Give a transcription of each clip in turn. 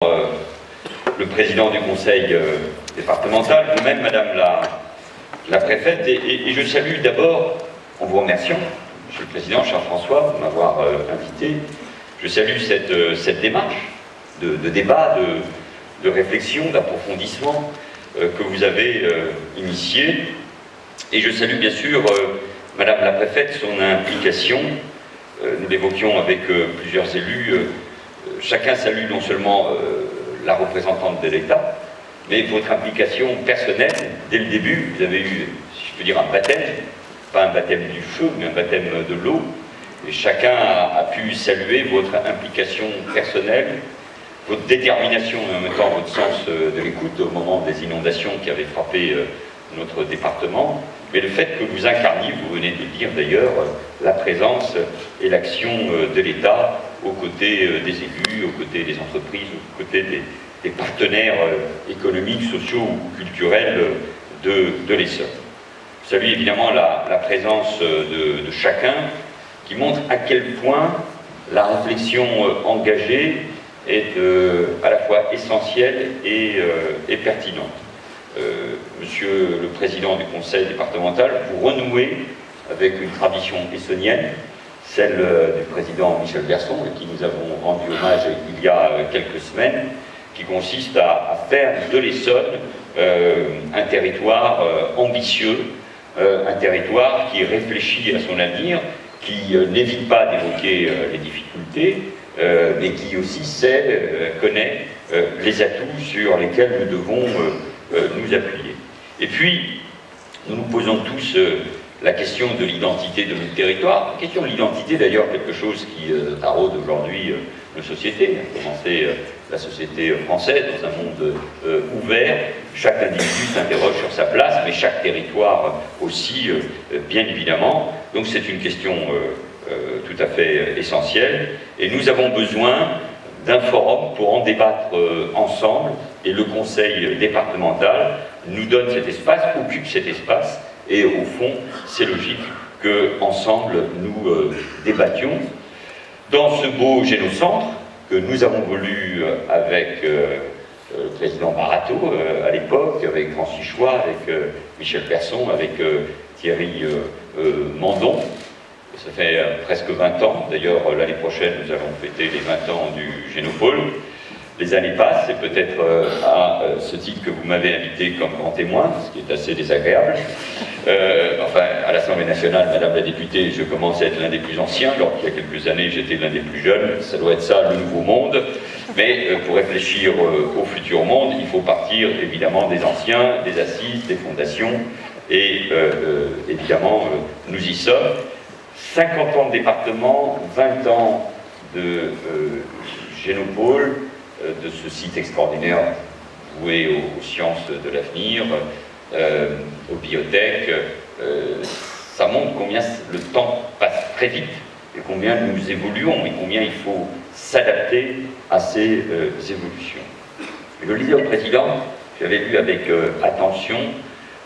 Le président du conseil départemental, vous-même, Madame la préfète, et je salue d'abord, en vous remerciant, Monsieur le Président, cher François, de m'avoir invité, je salue cette démarche de débat, de réflexion, d'approfondissement que vous avez initiée, et je salue bien sûr, Madame la préfète, son implication. Nous l'évoquions avec plusieurs élus. Chacun salue non seulement la représentante de l'État, mais votre implication personnelle. Dès le début, vous avez eu, si je peux dire, un baptême, pas un baptême du feu, mais un baptême de l'eau. Et chacun a pu saluer votre implication personnelle, votre détermination et en même temps votre sens de l'écoute au moment des inondations qui avaient frappé notre département, mais le fait que vous incarniez, vous venez de dire d'ailleurs, la présence et l'action de l'État aux côtés des élus, aux côtés des entreprises, aux côtés des partenaires économiques, sociaux ou culturels de l'Essonne. Je salue évidemment la présence de chacun qui montre à quel point la réflexion engagée est à la fois essentielle et pertinente. Monsieur le Président du Conseil départemental, vous renouez avec une tradition essonnienne, celle du Président Michel Berson, à qui nous avons rendu hommage il y a quelques semaines, qui consiste à faire de l'Essonne un territoire ambitieux, un territoire qui réfléchit à son avenir, qui n'évite pas d'évoquer les difficultés, mais qui aussi connaît les atouts sur lesquels nous devons nous appuyer. Et puis, nous nous posons tous la question de l'identité de notre territoire. La question de l'identité, d'ailleurs, quelque chose qui taraude aujourd'hui nos sociétés, à commencer la société française, dans un monde ouvert. Chaque individu s'interroge sur sa place, mais chaque territoire aussi, bien évidemment. Donc c'est une question tout à fait essentielle. Et nous avons besoin d'un forum pour en débattre ensemble, et le conseil départemental nous donne cet espace, occupe cet espace, et au fond, c'est logique qu'ensemble nous débattions. Dans ce beau génocentre que nous avons voulu avec le président Barato à l'époque, avec Francis Choix, avec Michel Persson, avec Thierry Mandon. Ça fait presque 20 ans, d'ailleurs l'année prochaine nous allons fêter les 20 ans du Génopôle. Les années passent, c'est peut-être à ce titre que vous m'avez invité comme grand témoin, ce qui est assez désagréable. Enfin, à l'Assemblée nationale, Madame la députée, je commence à être l'un des plus anciens, alors qu'il y a quelques années j'étais l'un des plus jeunes, ça doit être ça le nouveau monde. Mais pour réfléchir au futur monde, il faut partir évidemment des anciens, des assises, des fondations, et évidemment nous y sommes. 50 ans de département, 20 ans de Génopôle, de ce site extraordinaire voué aux sciences de l'avenir, aux biotech, ça montre combien le temps passe très vite et combien nous évoluons et combien il faut s'adapter à ces évolutions. Je le disais au Président, j'avais lu avec attention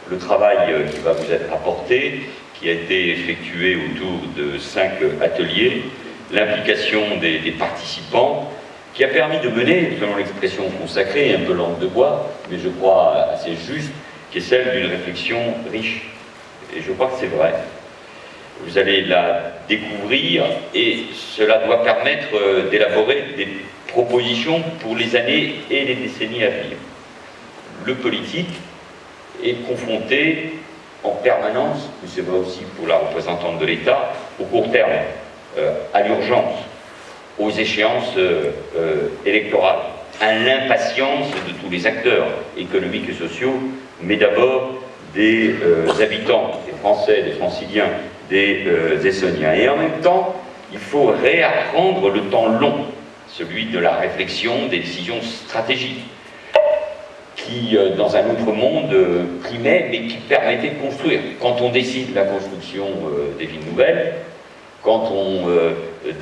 le travail qui va vous être apporté, qui a été effectué autour de 5 ateliers, l'implication des participants, qui a permis de mener, selon l'expression consacrée, un peu langue de bois, mais je crois assez juste, qui est celle d'une réflexion riche. Et je crois que c'est vrai. Vous allez la découvrir, et cela doit permettre d'élaborer des propositions pour les années et les décennies à venir. Le politique est confronté en permanence, mais c'est vrai aussi pour la représentante de l'État, au court terme, à l'urgence, aux échéances électorales, à l'impatience de tous les acteurs économiques et sociaux, mais d'abord des habitants, des Français, des Franciliens, des Essonniens. Et en même temps, il faut réapprendre le temps long, celui de la réflexion, des décisions stratégiques, qui, dans un autre monde, primait, mais qui permettait de construire. Quand on décide la construction des villes nouvelles, quand on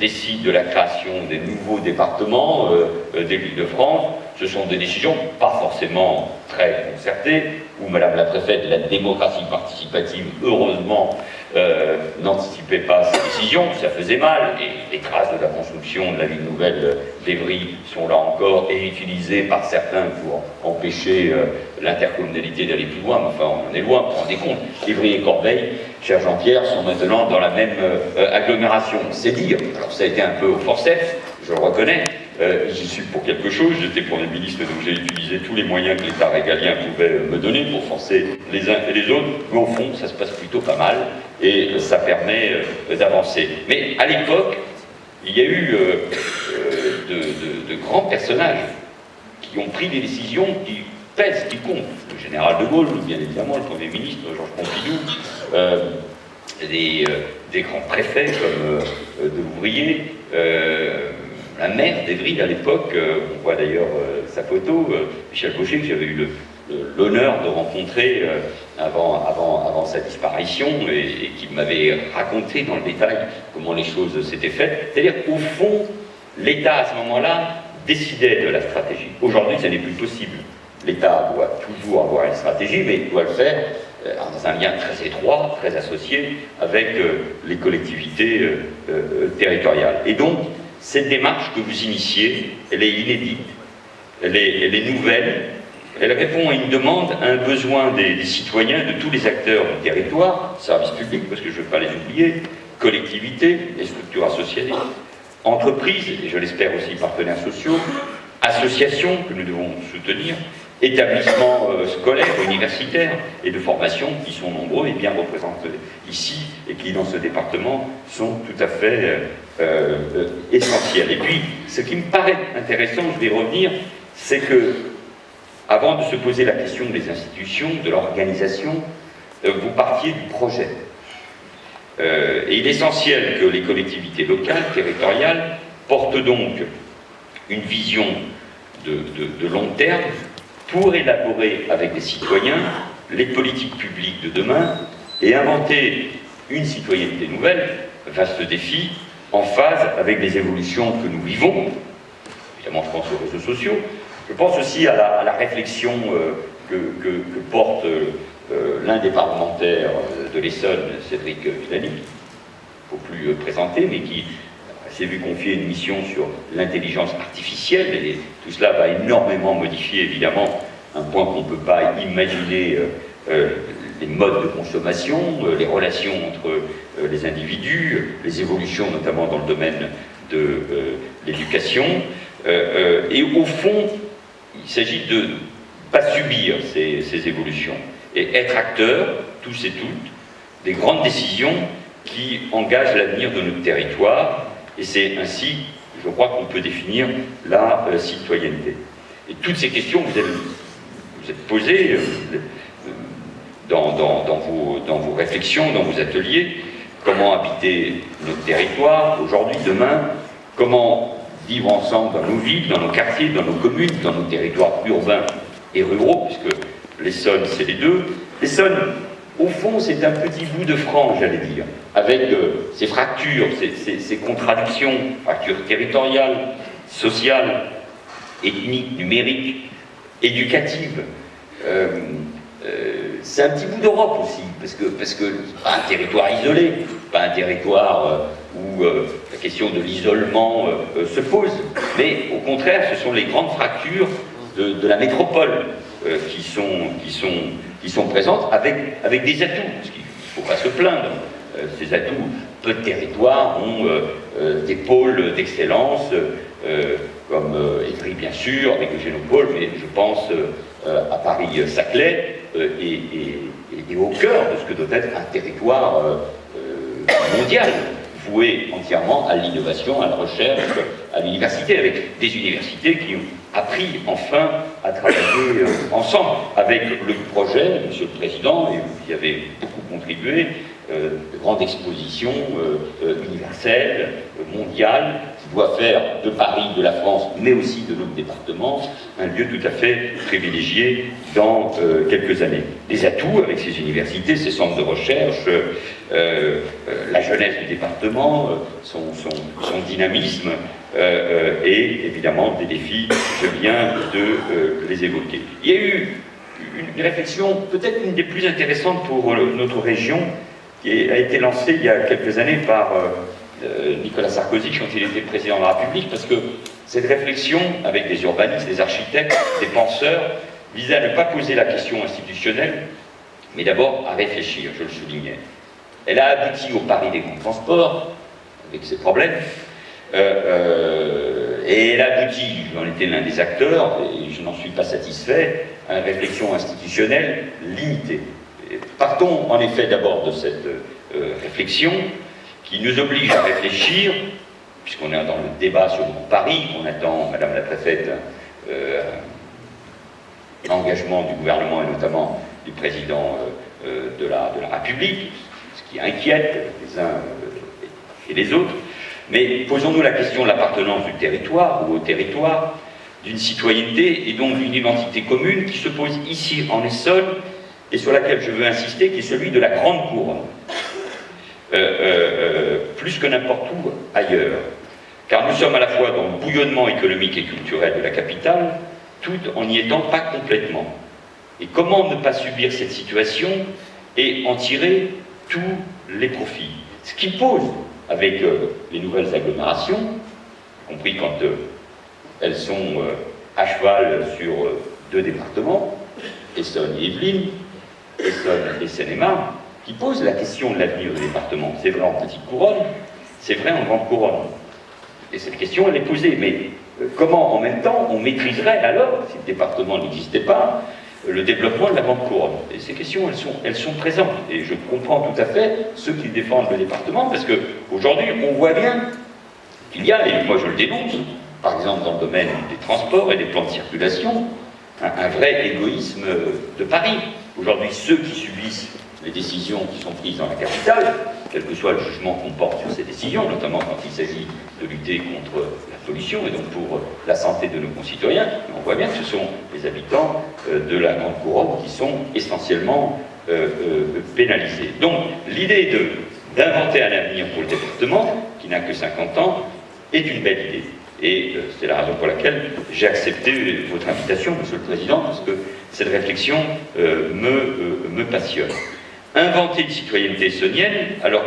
décide de la création des nouveaux départements des l'Île-de-France, ce sont des décisions pas forcément très concertées, où Madame la Préfète, la démocratie participative, heureusement, n'anticipait pas ces décisions, ça faisait mal, et les traces de la construction de la ville nouvelle d'Évry sont là encore, et utilisées par certains pour empêcher l'intercommunalité d'aller plus loin, mais enfin on en est loin, vous vous rendez compte, Évry et Corbeil, cher Jean-Pierre, sont maintenant dans la même agglomération, c'est dire, alors ça a été un peu au forceps, je le reconnais, j'y suis pour quelque chose, j'étais Premier ministre, donc j'ai utilisé tous les moyens que l'État régalien pouvait me donner pour forcer les uns et les autres, mais au fond, ça se passe plutôt pas mal, et ça permet d'avancer. Mais à l'époque, il y a eu de grands personnages qui ont pris des décisions qui pèsent, qui comptent. Le général de Gaulle, bien évidemment, le Premier ministre, Georges Pompidou, des grands préfets comme de l'Ouvrier, la maire d'Évry à l'époque, on voit d'ailleurs sa photo, Michel Gaucher, que j'avais eu l'honneur de rencontrer avant sa disparition et qui m'avait raconté dans le détail comment les choses s'étaient faites. C'est-à-dire qu'au fond, l'État à ce moment-là décidait de la stratégie. Aujourd'hui, ça n'est plus possible. L'État doit toujours avoir une stratégie, mais il doit le faire dans un lien très étroit, très associé avec les collectivités territoriales. Et donc, cette démarche que vous initiez, elle est inédite, elle est nouvelle, elle répond à une demande, à un besoin des citoyens, de tous les acteurs du territoire, services publics, parce que je ne veux pas les oublier, collectivités, les structures associatives, entreprises, et je l'espère aussi partenaires sociaux, associations que nous devons soutenir, établissements scolaires, universitaires et de formation qui sont nombreux et bien représentés ici et qui, dans ce département, sont tout à fait essentiels. Et puis, ce qui me paraît intéressant, je vais revenir, c'est que, avant de se poser la question des institutions, de l'organisation, vous partiez du projet. Et il est essentiel que les collectivités locales, territoriales, portent donc une vision de long terme pour élaborer avec les citoyens les politiques publiques de demain et inventer une citoyenneté nouvelle, vaste défi, en phase avec les évolutions que nous vivons. Évidemment, je pense aux réseaux sociaux. Je pense aussi à la réflexion que porte l'un des parlementaires de l'Essonne, Cédric Villani, qu'il ne faut plus présenter, mais qui s'est vu confier une mission sur l'intelligence artificielle, et tout cela va énormément modifier, évidemment, un point qu'on ne peut pas imaginer, les modes de consommation, les relations entre les individus, les évolutions notamment dans le domaine de l'éducation. Et au fond, il s'agit de ne pas subir ces évolutions et être acteur, tous et toutes, des grandes décisions qui engagent l'avenir de notre territoire. Et c'est ainsi, je crois, qu'on peut définir la citoyenneté. Et toutes ces questions, vous êtes posées dans vos réflexions, dans vos ateliers. Comment habiter notre territoire aujourd'hui, demain? Comment vivre ensemble dans nos villes, dans nos quartiers, dans nos communes, dans nos territoires urbains et ruraux, puisque l'Essonne, c'est les deux. L'Essonne, au fond, c'est un petit bout de France, j'allais dire, avec ses fractures, ses contradictions, fractures territoriales, sociales, ethniques, numériques, éducatives. C'est un petit bout d'Europe aussi, parce que pas un territoire isolé, pas un territoire où la question de l'isolement se pose, mais au contraire, ce sont les grandes fractures de la métropole qui sont présentes avec des atouts, parce qu'il ne faut pas se plaindre. Ces atouts, peu de territoires ont des pôles d'excellence, comme Évry bien sûr, avec le Génopôle, mais je pense à Paris-Saclay, et au cœur de ce que doit être un territoire mondial, voué entièrement à l'innovation, à la recherche, à l'université, avec des universités qui ont appris enfin à travailler ensemble, avec le projet, Monsieur le Président, et vous y avez beaucoup contribué, de grandes expositions universelles, mondiales, qui doit faire de Paris, de la France, mais aussi de notre département, un lieu tout à fait privilégié dans quelques années. Des atouts avec ces universités, ces centres de recherche, la jeunesse du département, son dynamisme, et évidemment des défis, je viens de les évoquer. Il y a eu une réflexion, peut-être une des plus intéressantes pour notre région, qui a été lancée il y a quelques années par Nicolas Sarkozy quand il était président de la République, parce que cette réflexion, avec des urbanistes, des architectes, des penseurs, visait à ne pas poser la question institutionnelle, mais d'abord à réfléchir, je le soulignais. Elle a abouti au Paris des grands transports, avec ses problèmes, et elle a abouti, j'en étais l'un des acteurs, et je n'en suis pas satisfait, à une réflexion institutionnelle limitée. Et partons en effet d'abord de cette réflexion qui nous oblige à réfléchir, puisqu'on est dans le débat sur Paris, on attend, Madame la Préfète, l'engagement du gouvernement et notamment du président de la République, ce qui inquiète les uns et les autres. Mais posons-nous la question de l'appartenance du territoire ou au territoire, d'une citoyenneté et donc d'une identité commune qui se pose ici en Essonne et sur laquelle je veux insister, qui est celui de la Grande Couronne, plus que n'importe où ailleurs. Car nous sommes à la fois dans le bouillonnement économique et culturel de la capitale, tout en n'y étant pas complètement. Et comment ne pas subir cette situation et en tirer tous les profits? Ce qui pose, avec les nouvelles agglomérations, y compris quand elles sont à cheval sur deux départements, Essonne et Yvelines, Essonne et Seine-et-Marne, qui pose la question de l'avenir du département. C'est vrai en petite couronne, c'est vrai en grande couronne. Et cette question, elle est posée. Mais comment, en même temps, on maîtriserait alors, si le département n'existait pas, le développement de la grande couronne? Et ces questions, elles sont présentes. Et je comprends tout à fait ceux qui défendent le département, parce qu'aujourd'hui, on voit bien qu'il y a, et moi je le dénonce, par exemple dans le domaine des transports et des plans de circulation, un vrai égoïsme de Paris. Aujourd'hui, ceux qui subissent les décisions qui sont prises dans la capitale, quel que soit le jugement qu'on porte sur ces décisions, notamment quand il s'agit de lutter contre la pollution et donc pour la santé de nos concitoyens, on voit bien que ce sont les habitants de la Grande Couronne qui sont essentiellement pénalisés. Donc l'idée d'inventer un avenir pour le département, qui n'a que 50 ans, est une belle idée. Et c'est la raison pour laquelle j'ai accepté votre invitation, Monsieur le Président, parce que cette réflexion me passionne. Inventer une citoyenneté essonnienne, alors